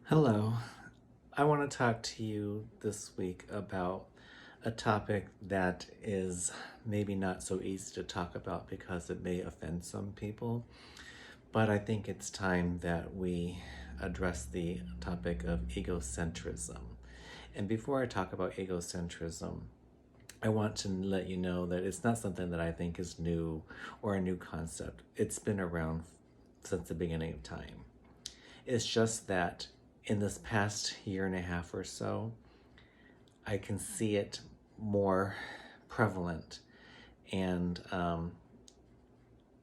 Hello. I want to talk to you this week about a topic that is maybe not so easy to talk about because it may offend some people, but I think it's time that we address the topic of egocentrism. And before I talk about egocentrism, I want to let you know that it's not something that I think is new or a new concept. It's been around since the beginning of time. It's just that in this past year and a half or so, I can see it more prevalent, and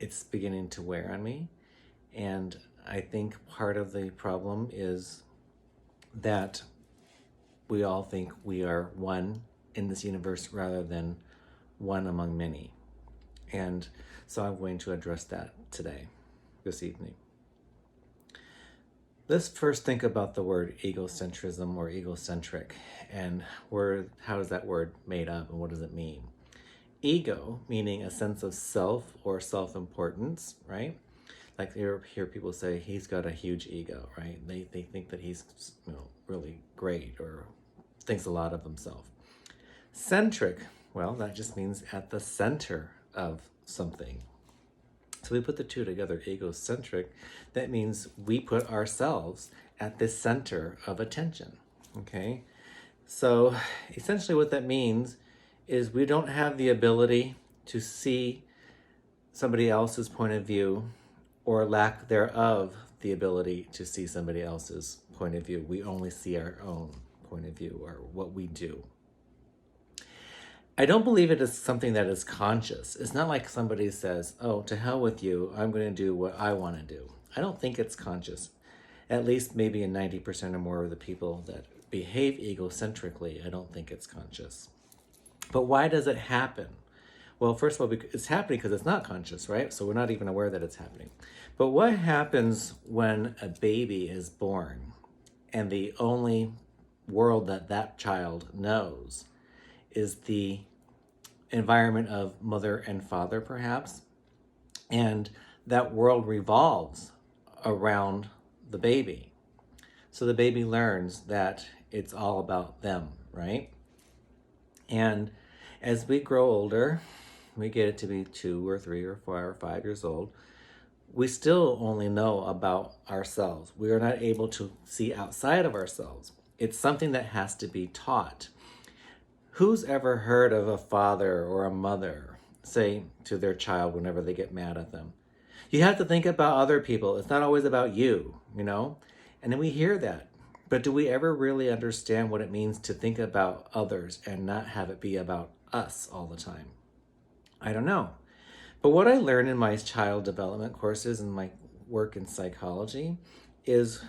it's beginning to wear on me. And I think part of the problem is that we all think we are one in this universe rather than one among many. And so I'm going to address that today, this evening. Let's first think about the word egocentrism or egocentric and how is that word made up and what does it mean? Ego, meaning a sense of self or self-importance, right? Like you hear people say he's got a huge ego, right? They think that he's really great or thinks a lot of himself. Centric, well, that just means at the center of something. So we put the two together, egocentric, that means we put ourselves at the center of attention, okay? So essentially what that means is we don't have the ability to see somebody else's point of view or lack thereof the ability to see somebody else's point of view. We only see our own point of view or what we do. I don't believe it is something that is conscious. It's not like somebody says, oh, to hell with you, I'm going to do what I want to do. I don't think it's conscious. At least maybe in 90% or more of the people that behave egocentrically, I don't think it's conscious. But why does it happen? Well, first of all, it's happening because it's not conscious, right? So we're not even aware that it's happening. But what happens when a baby is born and the only world that that child knows is the environment of mother and father, perhaps, and that world revolves around the baby. So the baby learns that it's all about them, right? And as we grow older, we get it to be 2 or 3 or 4 or 5 years old, we still only know about ourselves. We are not able to see outside of ourselves. It's something that has to be taught. Who's ever heard of a father or a mother say to their child whenever they get mad at them, you have to think about other people. It's not always about you, you know? And then we hear that. But do we ever really understand what it means to think about others and not have it be about us all the time? I don't know. But what I learned in my child development courses and my work in psychology is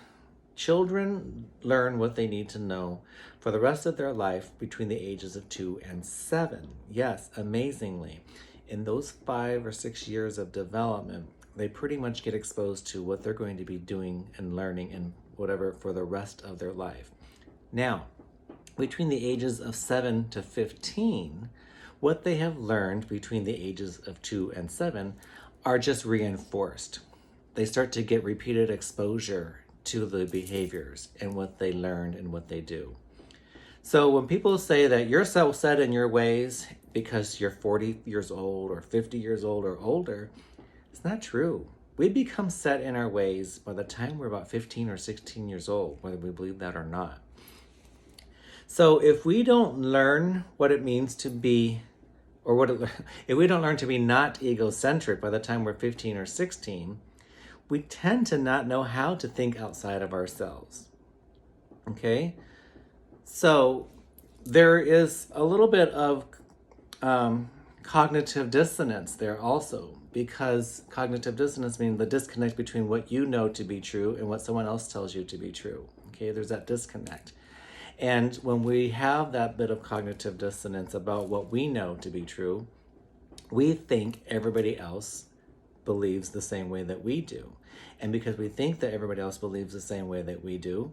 children learn what they need to know for the rest of their life between the ages of 2 and 7. Yes, amazingly. In those 5 or 6 years of development, they pretty much get exposed to what they're going to be doing and learning and whatever for the rest of their life. Now, between the ages of 7 to 15, what they have learned between the ages of 2 and 7 are just reinforced. They start to get repeated exposure to the behaviors and what they learned and what they do. So when people say that you're so set in your ways because you're 40 years old or 50 years old or older, it's not true. We become set in our ways by the time we're about 15 or 16 years old, whether we believe that or not. So if we don't learn what it means to be, if we don't learn to be not egocentric by the time we're 15 or 16, we tend to not know how to think outside of ourselves. Okay? So there is a little bit of cognitive dissonance there also, because cognitive dissonance means the disconnect between what you know to be true and what someone else tells you to be true. Okay, there's that disconnect. And when we have that bit of cognitive dissonance about what we know to be true, we think everybody else believes the same way that we do. And because we think that everybody else believes the same way that we do,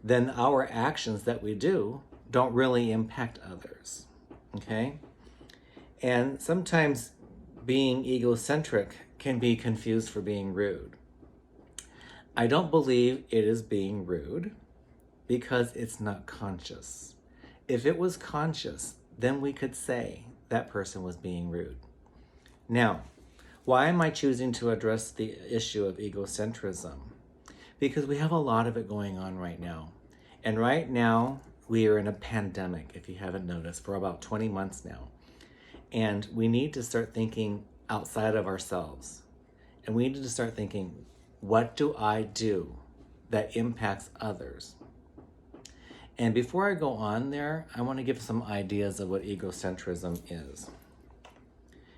then our actions that we do don't really impact others, okay? And sometimes being egocentric can be confused for being rude. I don't believe it is being rude. because it's not conscious. If it was conscious, then we could say that person was being rude. Now, why am I choosing to address the issue of egocentrism? Because we have a lot of it going on right now. And right now, we are in a pandemic, if you haven't noticed, for about 20 months now. And we need to start thinking outside of ourselves. And we need to start thinking, what do I do that impacts others? And before I go on there, I want to give some ideas of what egocentrism is.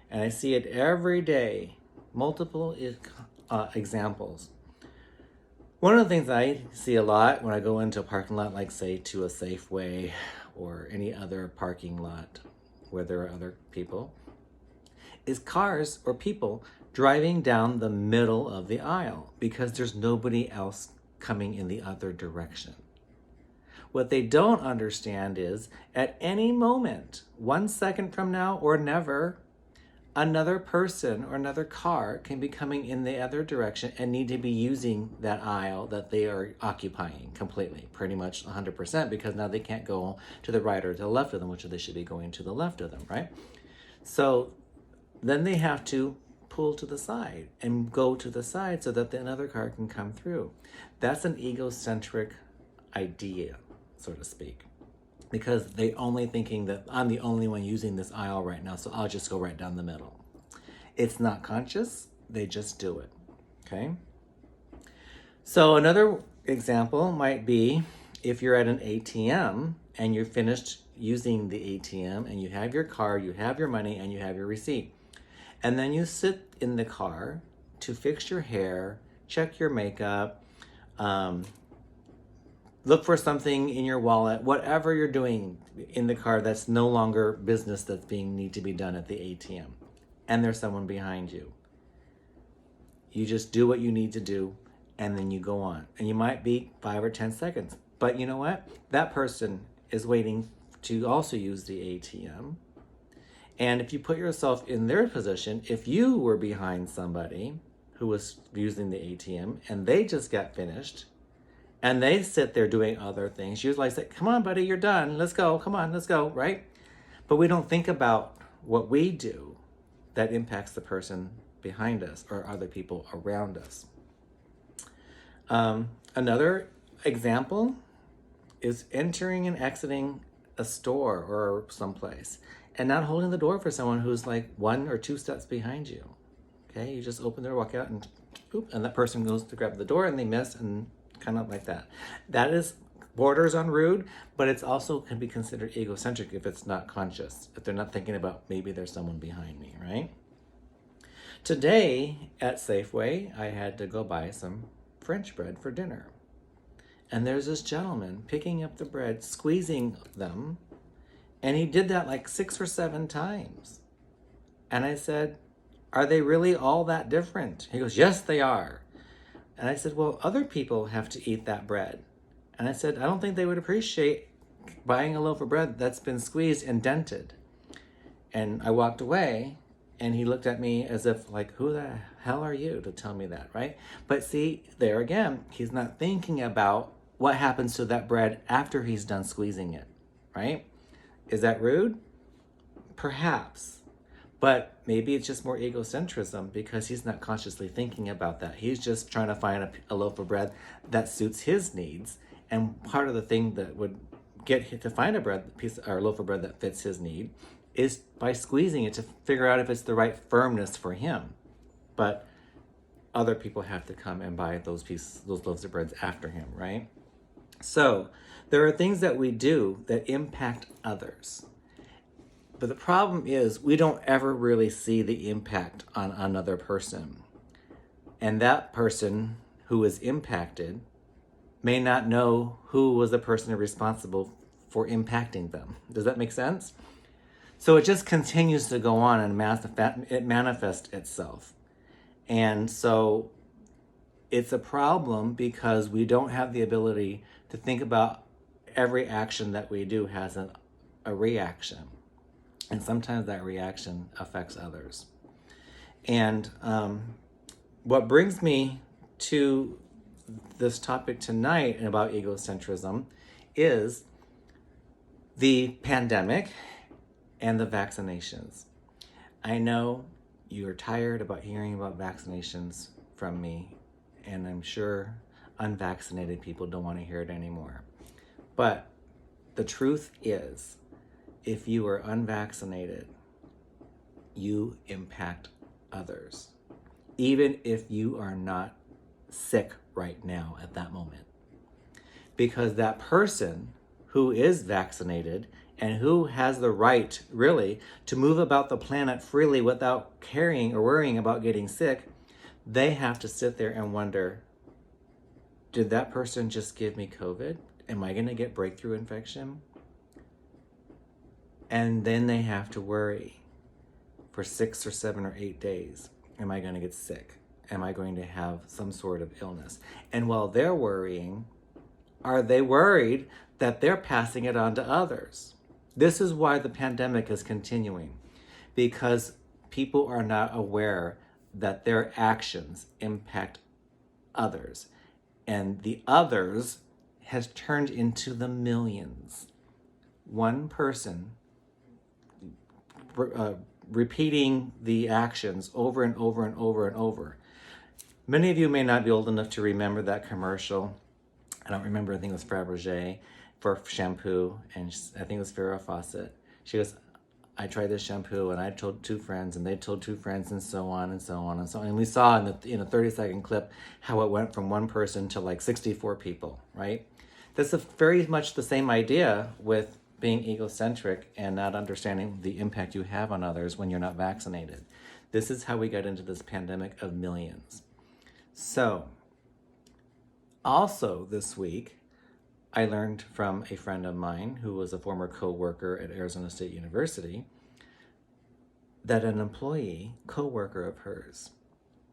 And I see it every day, multiple examples. One of the things I see a lot when I go into a parking lot, like say to a Safeway or any other parking lot where there are other people, is cars or people driving down the middle of the aisle because there's nobody else coming in the other direction. What they don't understand is at any moment, 1 second from now or never, another person or another car can be coming in the other direction and need to be using that aisle that they are occupying completely, pretty much 100%, because now they can't go to the right or to the left of them, which they should be going to the left of them, right? So then they have to pull to the side and go to the side so that another car can come through. That's an egocentric idea, so to speak, because they only thinking that I'm the only one using this aisle right now, so I'll just go right down the middle. It's not conscious, they just do it, okay? So another example might be if you're at an ATM and you're finished using the ATM and you have your card, you have your money, and you have your receipt. And then you sit in the car to fix your hair, check your makeup, look for something in your wallet, whatever you're doing in the car that's no longer business that's need to be done at the ATM. And there's someone behind you. You just do what you need to do and then you go on. And you might be 5 or 10 seconds. But you know what? That person is waiting to also use the ATM. And if you put yourself in their position, if you were behind somebody who was using the ATM and they just got finished, and they sit there doing other things, you like say, come on, buddy, you're done. Let's go. Come on, let's go, right? But we don't think about what we do that impacts the person behind us or other people around us. Another example is entering and exiting a store or someplace and not holding the door for someone who's like 1 or 2 steps behind you. Okay, you just open the door, walk out, and boop, and that person goes to grab the door and they miss, and kind of like that. That is borders on rude, but it's also can be considered egocentric if it's not conscious, if they're not thinking about maybe there's someone behind me, right? Today at Safeway, I had to go buy some French bread for dinner. And there's this gentleman picking up the bread, squeezing them, and he did that like 6 or 7 times. And I said, are they really all that different? He goes, yes, they are. And I said, well, other people have to eat that bread. And I said, I don't think they would appreciate buying a loaf of bread that's been squeezed and dented. And I walked away and he looked at me as if like, who the hell are you to tell me that, right? But see, there again, he's not thinking about what happens to that bread after he's done squeezing it, right? Is that rude? Perhaps. But maybe it's just more egocentrism because he's not consciously thinking about that. He's just trying to find a loaf of bread that suits his needs. And part of the thing that would get him to find a loaf of bread that fits his need is by squeezing it to figure out if it's the right firmness for him. But other people have to come and buy those loaves of bread after him, right? So there are things that we do that impact others. But the problem is we don't ever really see the impact on another person. And that person who is impacted may not know who was the person responsible for impacting them. Does that make sense? So it just continues to go on and it manifests itself. And so it's a problem because we don't have the ability to think about every action that we do has a reaction. And sometimes that reaction affects others. And what brings me to this topic tonight about egocentrism is the pandemic and the vaccinations. I know you're tired about hearing about vaccinations from me, and I'm sure unvaccinated people don't want to hear it anymore. But the truth is, if you are unvaccinated, you impact others, even if you are not sick right now at that moment. Because that person who is vaccinated and who has the right, really, to move about the planet freely without caring or worrying about getting sick, they have to sit there and wonder, did that person just give me COVID? Am I going to get breakthrough infection? And then they have to worry for 6 or 7 or 8 days. Am I going to get sick? Am I going to have some sort of illness? And while they're worrying, are they worried that they're passing it on to others? This is why the pandemic is continuing, because people are not aware that their actions impact others. And the others has turned into the millions. One person repeating the actions over and over and over and over. Many of you may not be old enough to remember that commercial. I don't remember, I think it was Fabergé for shampoo, and I think it was Farrah Fawcett. She goes, I tried this shampoo and I told 2 friends and they told 2 friends and so on and so on and so on. And we saw in a 30-second clip how it went from 1 person to like 64 people, right? That's very much the same idea with being egocentric and not understanding the impact you have on others when you're not vaccinated. This is how we got into this pandemic of millions. So, also this week, I learned from a friend of mine who was a former co-worker at Arizona State University that an employee, co-worker of hers,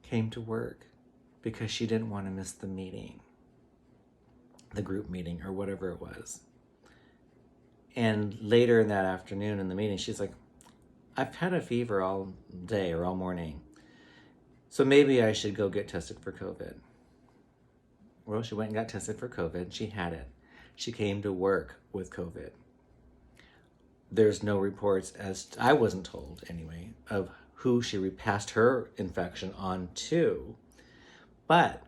came to work because she didn't want to miss the meeting, the group meeting or whatever it was. And later in that afternoon in the meeting, she's like, I've had a fever all day or all morning, so maybe I should go get tested for COVID. Well, she went and got tested for COVID. She had it. She came to work with COVID. There's no reports, as I wasn't told anyway, of who she passed her infection on to. But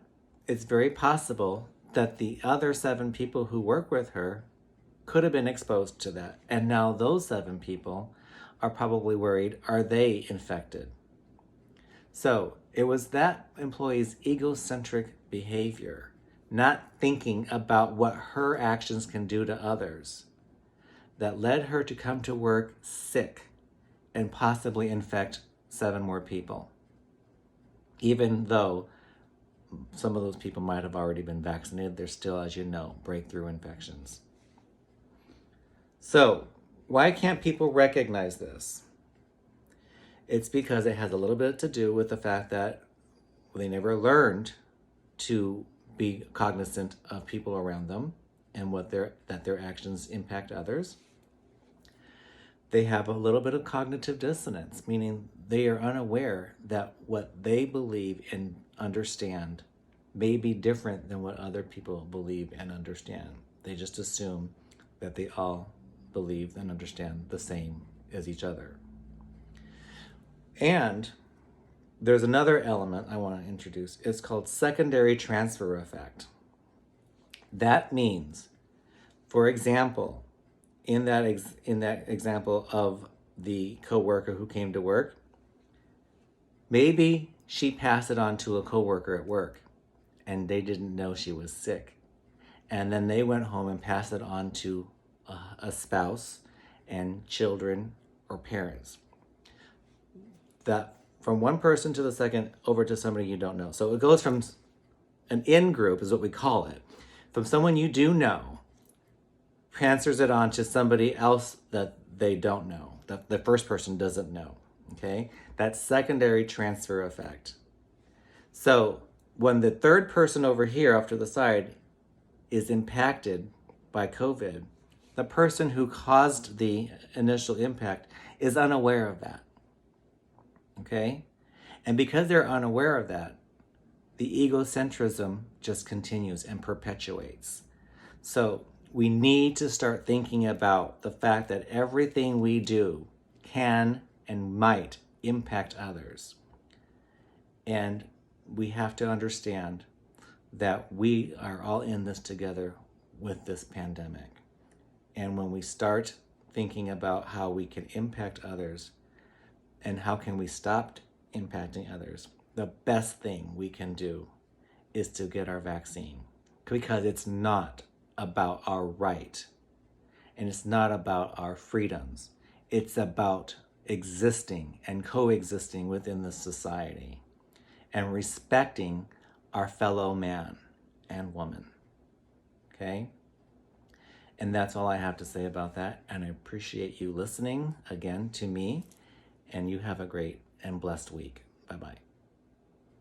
it's very possible that the other 7 people who work with her could have been exposed to that. And now those 7 people are probably worried, are they infected? So it was that employee's egocentric behavior, not thinking about what her actions can do to others, that led her to come to work sick and possibly infect 7 more people, even though some of those people might have already been vaccinated. There's still, as you know, breakthrough infections. So why can't people recognize this? It's because it has a little bit to do with the fact that they never learned to be cognizant of people around them and that their actions impact others. They have a little bit of cognitive dissonance, meaning they are unaware that what they believe and understand may be different than what other people believe and understand. They just assume that they all believe and understand the same as each other. And there's another element I want to introduce. It's called secondary transfer effect. That means, for example, in that example of the coworker who came to work, maybe she passed it on to a coworker at work and they didn't know she was sick. And then they went home and passed it on to a spouse and children or parents. That from one person to the second over to somebody you don't know. So it goes from an in-group is what we call it. From someone you do know, transfers it on to somebody else that they don't know, that the first person doesn't know, okay? That's secondary transfer effect. So when the third person over here off to the side is impacted by COVID, the person who caused the initial impact is unaware of that, okay? And because they're unaware of that, the egocentrism just continues and perpetuates. So we need to start thinking about the fact that everything we do can and might impact others. And we have to understand that we are all in this together with this pandemic. And when we start thinking about how we can impact others and how can we stop impacting others, the best thing we can do is to get our vaccine, because it's not about our right and it's not about our freedoms. It's about existing and coexisting within the society and respecting our fellow man and woman. Okay? And that's all I have to say about that. And I appreciate you listening again to me. And you have a great and blessed week. Bye-bye.